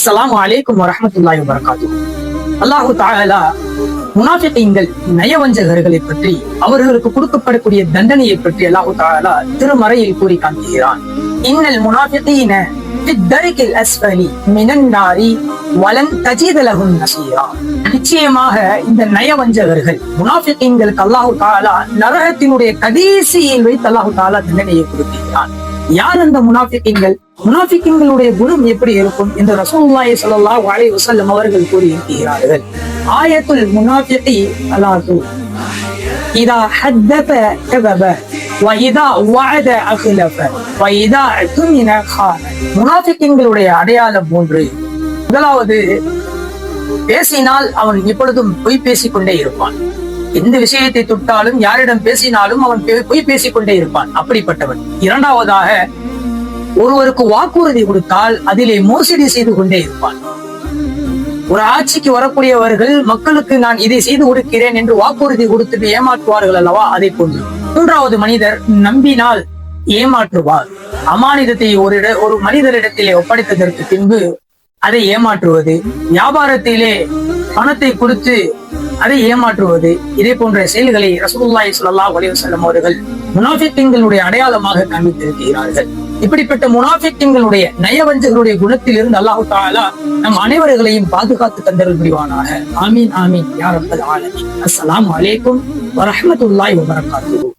அஸ்ஸலாமு அலைக்கும் வரஹ்மத்துல்லாஹி வபரகாத்துஹு. அல்லாஹு தஆலா முனாஃபிகீன்கள் நயவஞ்சகர்களை பற்றி அவர்களுக்கு கொடுக்கப்படக்கூடிய தண்டனையை பற்றி அல்லாஹு தஆலா திருமறையில் கூறி காண்கிறான். இன்னல் முனாஃபிகீன ஃபித்தரிகில் அஸ்ஃபலி மினன் நாரி வலன் தஜித லஹும் நஸீரா. நிச்சயமாக இந்த நயவஞ்சகர்கள் முனாஃபிகீன்களுக்கு அல்லாஹு தஆலா நரகத்தினுடைய கடைசியில் வைத்து அல்லாஹு தஆலா தண்டனையை கொடுக்கிறான். யார் அந்த முனாஃபிகீன்கள்? முனாஃபிகீன்களுடைய குணம் எப்படி இருக்கும் என்று ரசூலுல்லாஹி ஸல்லல்லாஹு அலைஹி வஸல்லம் அவர்கள் கூறியிருக்கிறார்கள். ஆயத்துல் முனாஃபிகி அலாது இதா ஹத்தத கதப வ இதா வஅத அக்லஃப வ இதா துமின கான. முனாஃபிகீன்களுடைய அடையாளம் மூன்று. முதலாவது, பேசினால் அவன் எப்பொழுதும் பொய் பேசிக் கொண்டே இருப்பான். எந்த விஷயத்தை தொட்டாலும் யாரிடம் பேசினாலும் அவன் பொய் பேசிக் கொண்டே இருப்பான், அப்படிப்பட்டவன். இரண்டாவதாக, ஒருவருக்கு வாக்குறுதி கொடுத்தால் அதிலே மோசடி செய்து கொண்டே இருப்பான். ஒரு ஆட்சிக்கு வரக்கூடியவர்கள் மக்களுக்கு நான் இதை செய்து கொடுக்கிறேன் என்று வாக்குறுதி கொடுத்துட்டு ஏமாற்றுவார்கள் அல்லவா, அதை போன்று. மூன்றாவது மனிதர், நம்பினால் ஏமாற்றுவார். அமானிதத்தை ஒரு மனிதரிடத்திலே ஒப்படைத்ததற்கு பின்பு அதை ஏமாற்றுவது, வியாபாரத்திலே பணத்தை கொடுத்து அதை ஏமாற்றுவது, இதே போன்ற செயல்களை ரசூலுல்லாஹி ஸல்லல்லாஹு அலைஹி வஸல்லம் அவர்கள் முனாஃபிகீன்களுடைய அடையாளமாக காண்பித்திருக்கிறார்கள். இப்படிப்பட்ட முனாஃபிகீன்களுடைய நயவஞ்சகருடைய குணத்தில் இருந்து அல்லாஹு தஆலா நம் அனைவர்களையும் பாதுகாத்து தந்தருள் புரிவானாக. ஆமீன் ஆமீன் யா ரப்பல் ஆலமீன். அஸ்ஸலாமு அலைக்கும் வரஹ்மத்துல்லாஹி வபரகாத்துஹு.